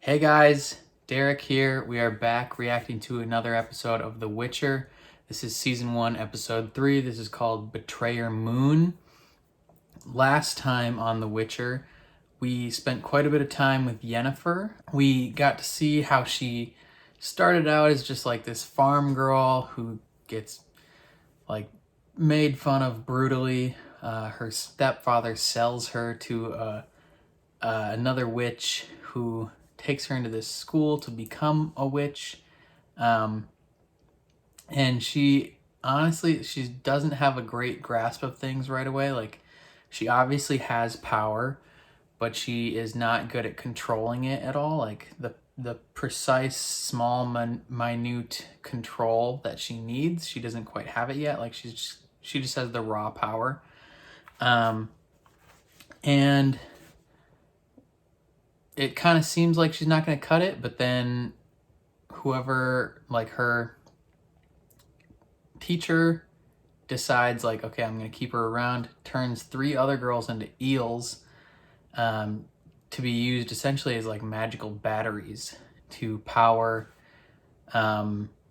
Hey guys, Derek here. We are back reacting to another episode of The Witcher. This is season 1, episode 3. This is called Betrayer Moon. Last time on The Witcher, we spent quite a bit of time with Yennefer. We got to see how she started out as just like this farm girl who gets like made fun of brutally. Her stepfather sells her to another witch who takes her into this school to become a witch. And she doesn't have a great grasp of things right away. Like, she obviously has power, but she is not good at controlling it at all. Like the precise, small, minute control that she needs, she doesn't quite have it yet. Like, she just has the raw power. And it kind of seems like she's not going to cut it, but then whoever, like her teacher, decides like, okay, I'm going to keep her around, turns 3 other girls into eels to be used essentially as like magical batteries to power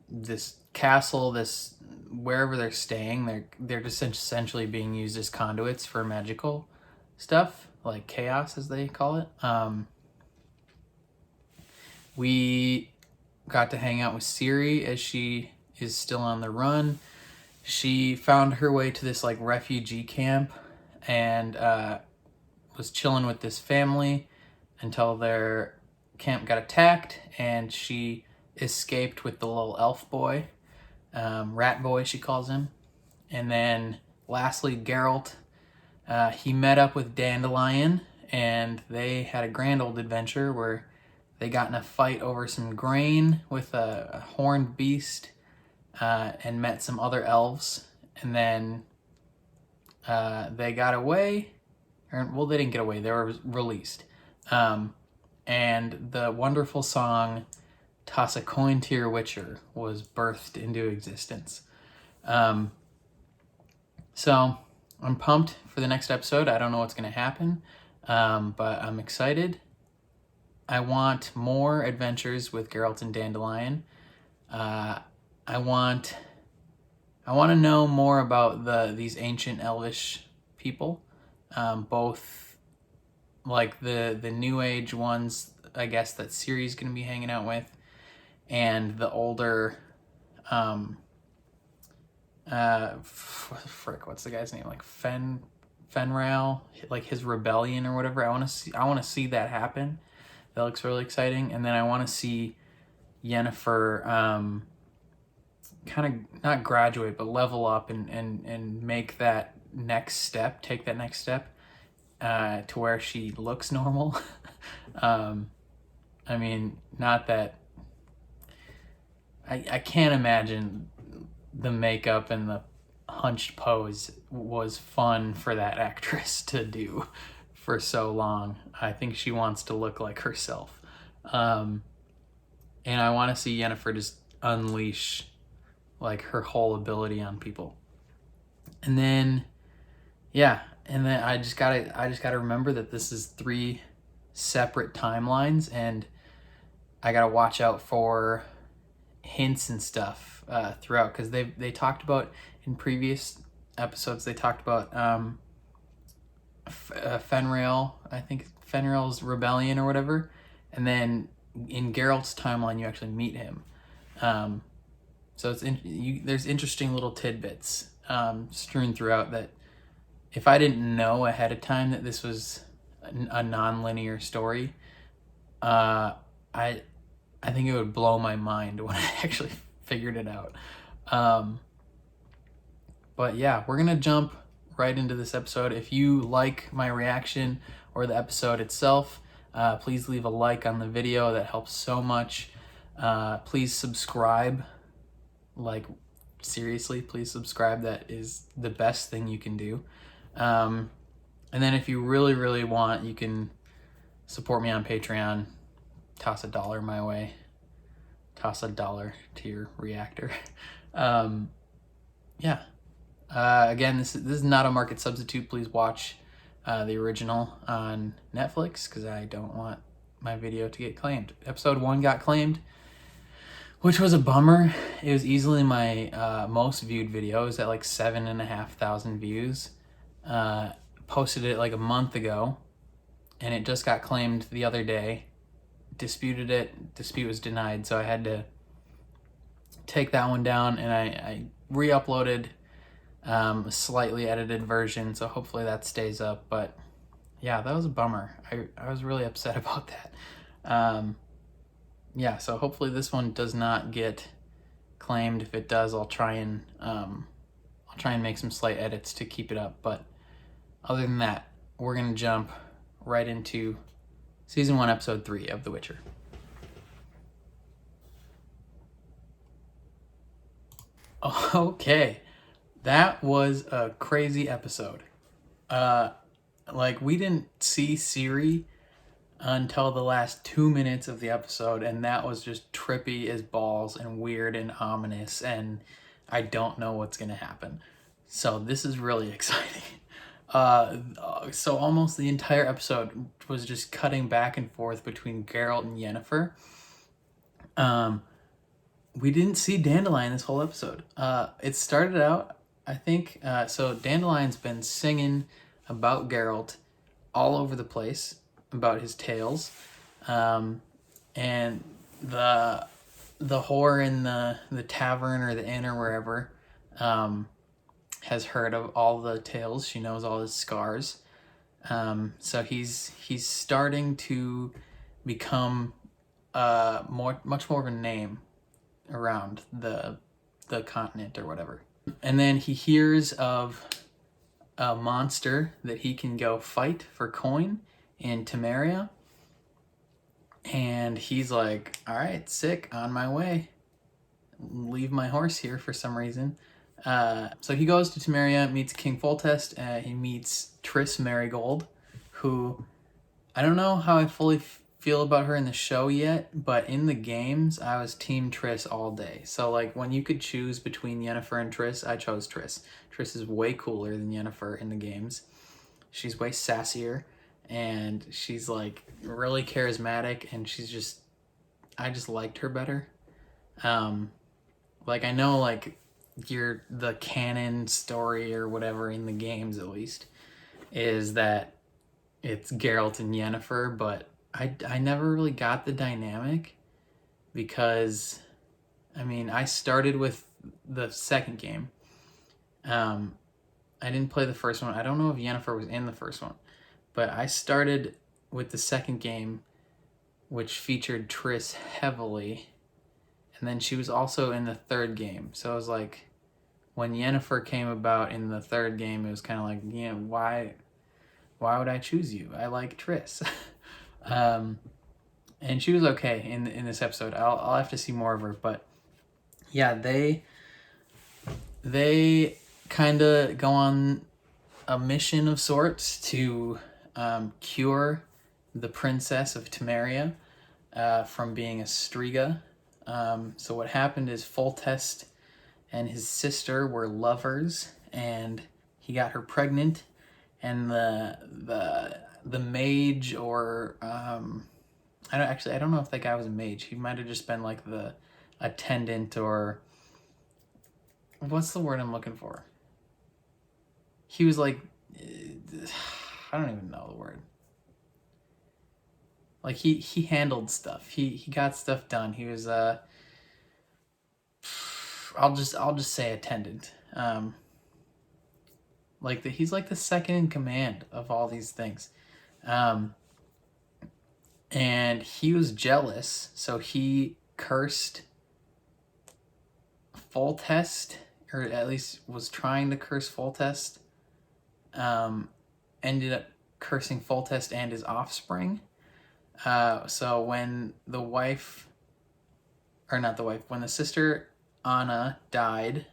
this castle, this wherever they're staying. They're just essentially being used as conduits for magical stuff, like chaos as they call it. We got to hang out with Ciri as she is still on the run. She found her way to this like refugee camp and was chilling with this family until their camp got attacked, and she escaped with the little elf boy, rat boy she calls him. And then lastly, Geralt, he met up with Dandelion and they had a grand old adventure where they got in a fight over some grain with a horned beast and met some other elves. And then they got away. Well, they didn't get away. They were released. And the wonderful song Toss a Coin to Your Witcher was birthed into existence. So I'm pumped for the next episode. I don't know what's going to happen, but I'm excited. I want more adventures with Geralt and Dandelion. I want to know more about these ancient elvish people, both like the new age ones, I guess, that Ciri's going to be hanging out with, and the older what's the guy's name? Like Fenrail, like his rebellion or whatever. I want to see that happen. That looks really exciting. And then I want to see Yennefer kind of not graduate, but level up and make that next step, take that next step to where she looks normal. I mean, not that... I can't imagine the makeup and the hunched pose was fun for that actress to do for so long. I think she wants to look like herself. And I want to see Yennefer just unleash like her whole ability on people. And then I just gotta remember that this is 3 separate timelines, and I gotta watch out for hints and stuff throughout, because they talked about in previous episodes, they talked about Fenrail, I think Fenrail's rebellion or whatever, and then in Geralt's timeline you actually meet him. So there's interesting little tidbits strewn throughout that if I didn't know ahead of time that this was a non-linear story, I think it would blow my mind when I actually figured it out. But yeah, we're gonna jump right into this episode. If you like my reaction or the episode itself, please leave a like on the video. That helps so much. Please subscribe. Like, seriously, please subscribe. That is the best thing you can do. And then if you really, really want, you can support me on Patreon. Toss $1 my way. Toss $1 to your reactor. Again, this is not a market substitute. Please watch the original on Netflix, because I don't want my video to get claimed. Episode 1 got claimed, which was a bummer. It was easily my most viewed video. It was at like 7,500 views. Posted it like a month ago, and it just got claimed the other day. Disputed it. Dispute was denied, so I had to take that one down, and I re-uploaded a slightly edited version, so hopefully that stays up. But yeah, that was a bummer. I was really upset about that. Yeah, so hopefully this one does not get claimed. If it does, I'll try and make some slight edits to keep it up. But other than that, we're gonna jump right into season 1, episode 3 of The Witcher. Okay, that was a crazy episode. Like, we didn't see Ciri until the last 2 minutes of the episode, and that was just trippy as balls and weird and ominous, and I don't know what's gonna happen. So this is really exciting. So almost the entire episode was just cutting back and forth between Geralt and Yennefer. We didn't see Dandelion this whole episode. It started out, I think, so Dandelion's been singing about Geralt all over the place, about his tales, and the whore in the tavern or the inn or wherever has heard of all the tales. She knows all his scars, so he's starting to become much more of a name around the continent or whatever. And then he hears of a monster that he can go fight for coin in Tameria, and he's like, all right, sick, on my way. Leave my horse here for some reason. So he goes to Tameria, meets King Foltest, he meets Triss Merigold, who I don't know how I fully feel about her in the show yet, but in the games I was team Triss all day. So like, when you could choose between Yennefer and Triss, I chose Triss. Triss is way cooler than Yennefer in the games. She's way sassier, and she's like really charismatic, and I just liked her better. Like, I know like the canon story or whatever in the games, at least, is that it's Geralt and Yennefer, but I never really got the dynamic, because I mean, I started with the second game. I didn't play the first one. I don't know if Yennefer was in the first one, but I started with the second game, which featured Triss heavily, and then she was also in the third game. So I was like, when Yennefer came about in the third game, it was kind of like, yeah, why would I choose you? I like Triss. And she was okay in this episode. I'll have to see more of her, but yeah, they kind of go on a mission of sorts to cure the princess of Tameria from being a Striga. So what happened is Foltest and his sister were lovers, and he got her pregnant, and the mage, or I don't know if that guy was a mage. He might have just been like the attendant, or what's the word I'm looking for? He was like, I don't even know the word. Like, he handled stuff. He got stuff done. He was I'll just say attendant. He's like the second in command of all these things. And he was jealous, so he cursed Foltest, or at least was trying to curse Foltest. Ended up cursing Foltest and his offspring. So when when the sister Anna died,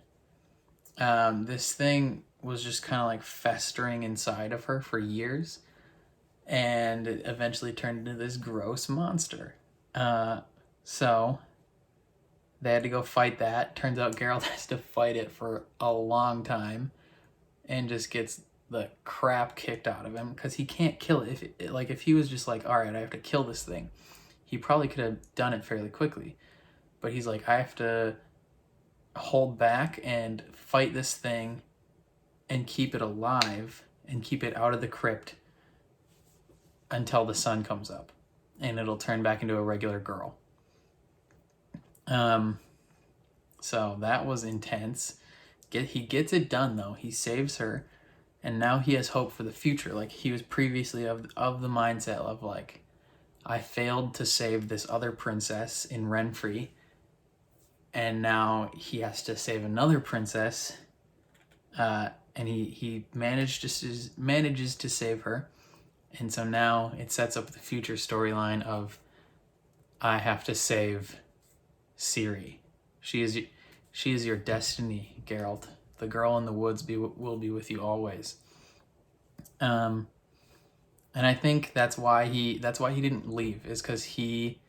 this thing was just kind of like festering inside of her for years, and it eventually turned into this gross monster. So they had to go fight that. Turns out Geralt has to fight it for a long time, and just gets the crap kicked out of him because he can't kill it. If he was just like, all right, I have to kill this thing, he probably could have done it fairly quickly. But he's like, I have to hold back and fight this thing and keep it alive and keep it out of the crypt until the sun comes up and it'll turn back into a regular girl. So that was intense. He gets it done though. He saves her, and now he has hope for the future. Like, he was previously of the mindset of like, I failed to save this other princess in Renfrey, and now he has to save another princess, and he manages to save her, and so now it sets up the future storyline of, I have to save Ciri. She is your destiny, Geralt. The girl in the woods will be with you always. And I think that's why he didn't leave, is because he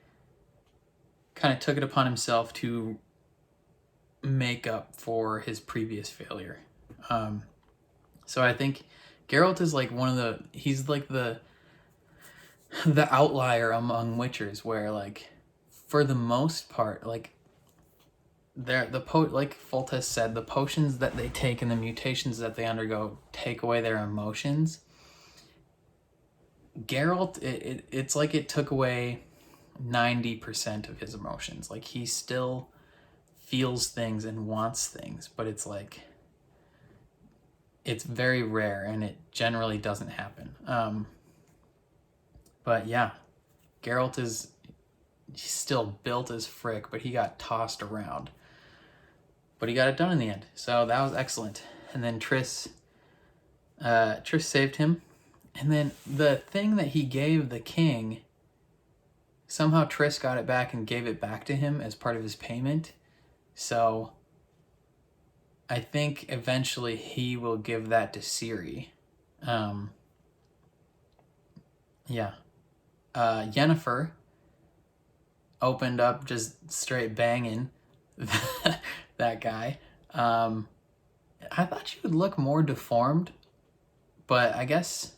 kind of took it upon himself to make up for his previous failure. So I think Geralt is like he's like the outlier among witchers, where like for the most part, like like Foltest said, the potions that they take and the mutations that they undergo take away their emotions. Geralt, it's like it took away 90% of his emotions. Like, he still feels things and wants things, but it's like, it's very rare and it generally doesn't happen. But yeah, Geralt he's still built as frick, but he got tossed around. But he got it done in the end, so that was excellent. And then Triss saved him. And then the thing that he gave the king, somehow Triss got it back and gave it back to him as part of his payment. So I think eventually he will give that to Ciri. Yennefer opened up just straight banging that guy. I thought she would look more deformed, but I guess,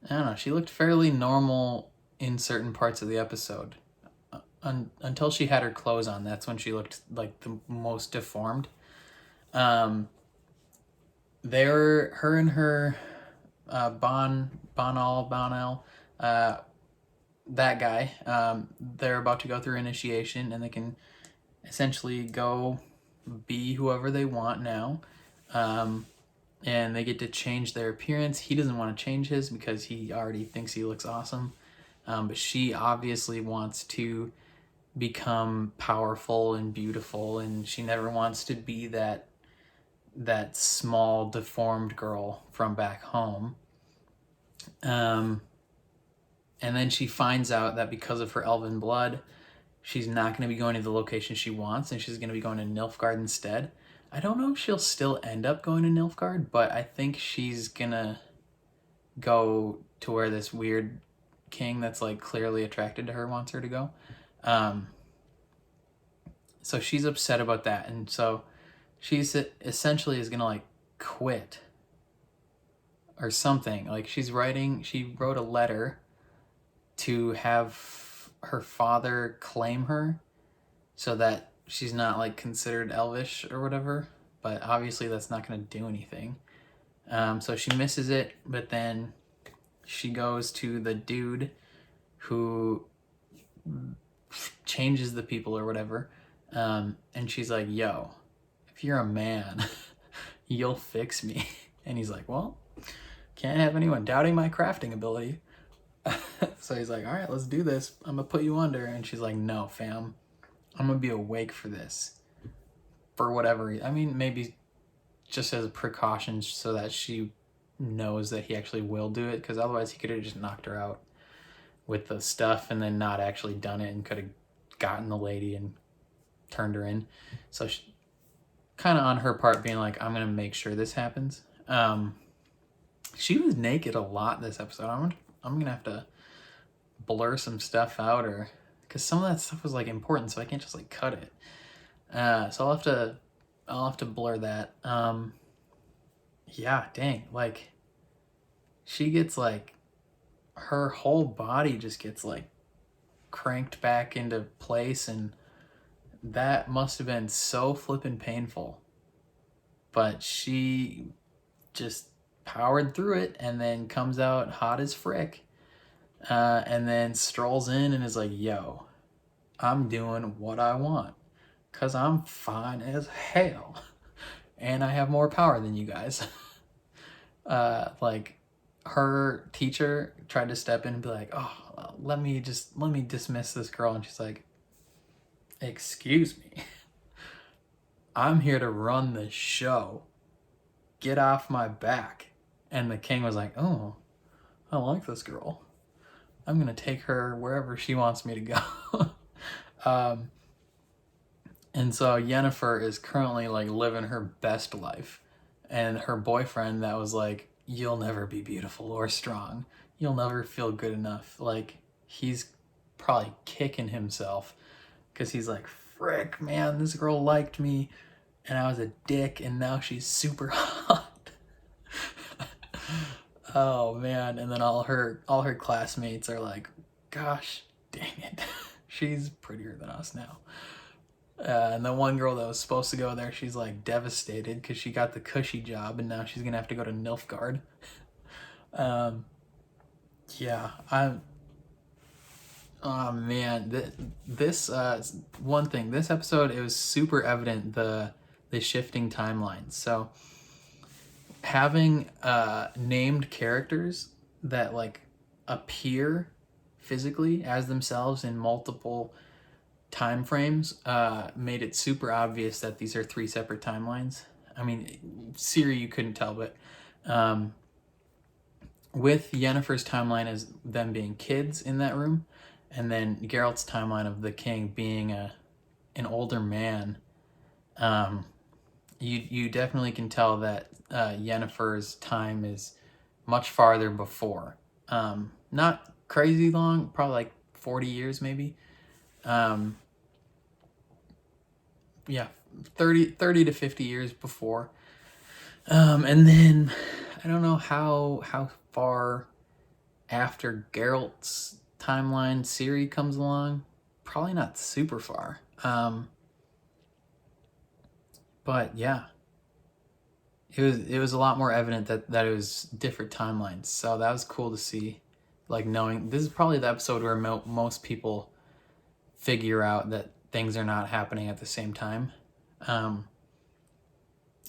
I don't know, she looked fairly normal in certain parts of the episode. Until she had her clothes on, that's when she looked like the most deformed. Her and her Bonal, that guy, they're about to go through initiation, and they can essentially go be whoever they want now. And they get to change their appearance. He doesn't want to change his because he already thinks he looks awesome. But she obviously wants to become powerful and beautiful, and she never wants to be that small deformed girl from back home. And then she finds out that because of her elven blood, she's not going to be going to the location she wants, and she's going to be going to Nilfgaard instead. I don't know if she'll still end up going to Nilfgaard, but I think she's going to go to where this weird king that's like clearly attracted to her wants her to go. So she's upset about that, and so she's essentially is going to like quit or something. Like, she wrote a letter to have her father claim her so that she's not like considered elvish or whatever, but obviously that's not going to do anything. So she misses it, but then she goes to the dude who changes the people or whatever, and she's like, yo, if you're a man, you'll fix me. And he's like, well, can't have anyone doubting my crafting ability. So he's like, all right, let's do this. I'm gonna put you under. And she's like, no, fam, I'm gonna be awake for this. For whatever, I mean, maybe just as a precaution so that she knows that he actually will do it, because otherwise he could have just knocked her out with the stuff and then not actually done it and could have gotten the lady and turned her in. So she, kind of on her part, being like, I'm gonna make sure this happens. She was naked a lot this episode. I'm gonna have to blur some stuff out, or because some of that stuff was like important, so I can't just like cut it. So I'll have to blur that. yeah, dang, like she gets like her whole body just gets like cranked back into place, and that must have been so flippin' painful. But she just powered through it and then comes out hot as frick, and then strolls in and is like, yo, I'm doing what I want because I'm fine as hell and I have more power than you guys. Like her teacher tried to step in and be like, oh, let me dismiss this girl. And she's like, excuse me, I'm here to run the show. Get off my back. And the king was like, oh, I like this girl. I'm going to take her wherever she wants me to go. And so Yennefer is currently like living her best life. And her boyfriend that was like, you'll never be beautiful or strong. You'll never feel good enough. Like, he's probably kicking himself because he's like, frick, man, this girl liked me and I was a dick and now she's super hot. Oh man. And then all her classmates are like, gosh dang it, she's prettier than us now. And the one girl that was supposed to go there, she's like devastated because she got the cushy job and now she's gonna have to go to Nilfgaard. Yeah, oh man, this one thing, this episode, it was super evident the shifting timelines. So having named characters that like appear physically as themselves in multiple time frames made it super obvious that these are 3 separate timelines. I mean, Ciri you couldn't tell, but with Yennefer's timeline as them being kids in that room, and then Geralt's timeline of the king being an older man, you definitely can tell that Yennefer's time is much farther before. Not crazy long, probably like 40 years maybe. Yeah, 30 to 50 years before. And then I don't know how far after Geralt's timeline Ciri comes along. Probably not super far. But yeah, it was a lot more evident that it was different timelines. So that was cool to see. Like, knowing this is probably the episode where most people figure out that things are not happening at the same time. And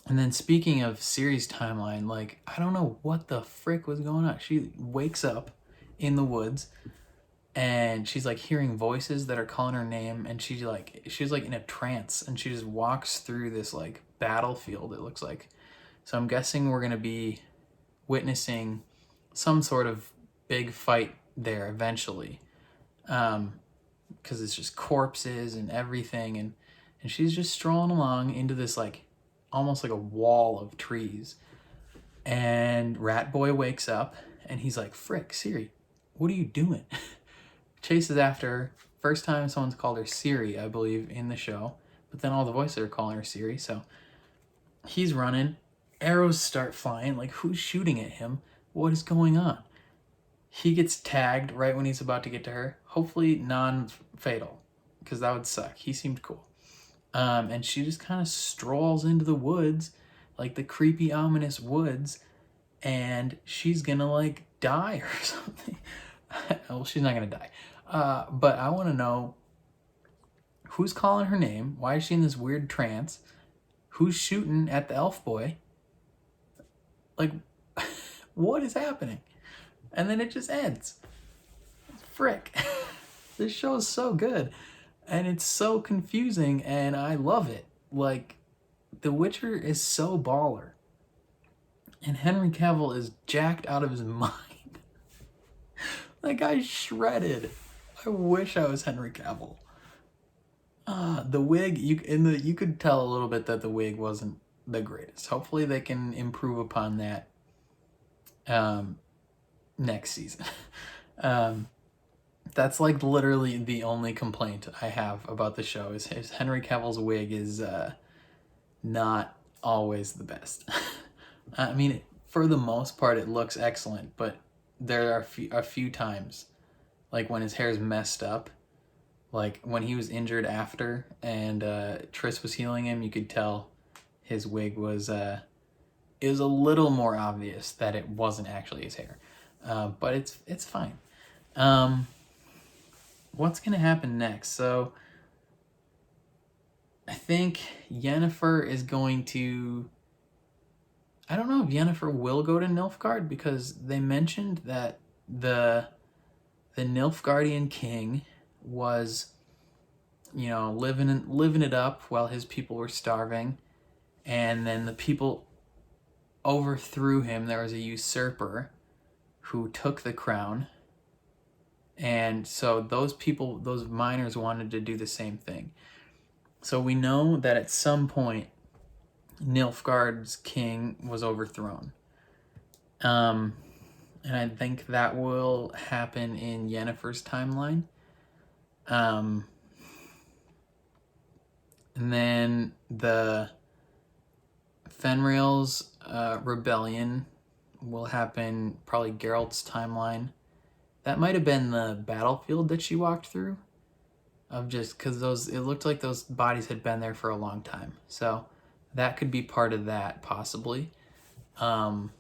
then speaking of Ciri's timeline, like, I don't know what the frick was going on. She wakes up in the woods and she's like hearing voices that are calling her name, and she's like in a trance, and she just walks through this like battlefield, it looks like. So I'm guessing we're going to be witnessing some sort of big fight there eventually. Because it's just corpses and everything, and she's just strolling along into this like almost like a wall of trees. And Rat Boy wakes up and he's like, frick, Ciri, what are you doing? Chases after her. First time someone's called her Ciri, I believe, in the show, but then all the voices are calling her Ciri. So he's running, arrows start flying, like, who's shooting at him? What is going on? He gets tagged right when he's about to get to her. Hopefully non-fatal, because that would suck. He seemed cool. And she just kind of strolls into the woods, like the creepy, ominous woods, and she's gonna like die or something. Well, she's not gonna die. But I want to know who's calling her name. Why is she in this weird trance? Who's shooting at the elf boy? Like, what is happening? And then it just ends. Frick. This show is so good. And it's so confusing, and I love it. Like, The Witcher is so baller. And Henry Cavill is jacked out of his mind. That guy's shredded. I wish I was Henry Cavill. The wig, you could tell a little bit that the wig wasn't the greatest. Hopefully they can improve upon that next season. That's like literally the only complaint I have about the show is Henry Cavill's wig is not always the best. I mean, for the most part, it looks excellent, but there are a few times, like when his hair's messed up, like when he was injured after and Triss was healing him, you could tell his wig was it was a little more obvious that it wasn't actually his hair, but it's fine. What's gonna happen next? So I think Yennefer is going to. I don't know if Yennefer will go to Nilfgaard because they mentioned that the Nilfgaardian king was, you know, living it up while his people were starving, and then the people overthrew him. There was a usurper who took the crown, and so those people, those miners, wanted to do the same thing. So we know that at some point Nilfgaard's king was overthrown. And I think that will happen in Yennefer's timeline. And then the Fenrir's rebellion will happen probably Geralt's timeline. That might have been the battlefield that she walked through. Of just because it looked like those bodies had been there for a long time. So that could be part of that, possibly. Who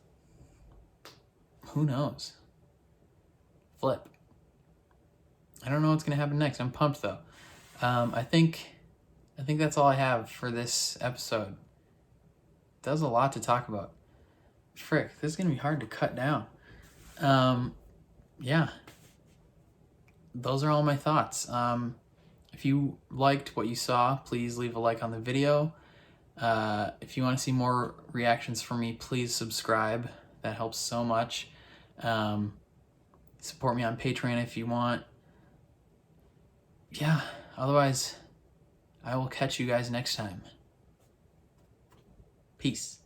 knows? Flip. I don't know what's gonna happen next. I'm pumped though. I think that's all I have for this episode. That was a lot to talk about. Frick, this is gonna be hard to cut down. Yeah. Those are all my thoughts. If you liked what you saw, please leave a like on the video. If you want to see more reactions from me, please subscribe. That helps so much. Support me on Patreon if you want. Yeah, otherwise, I will catch you guys next time. Peace.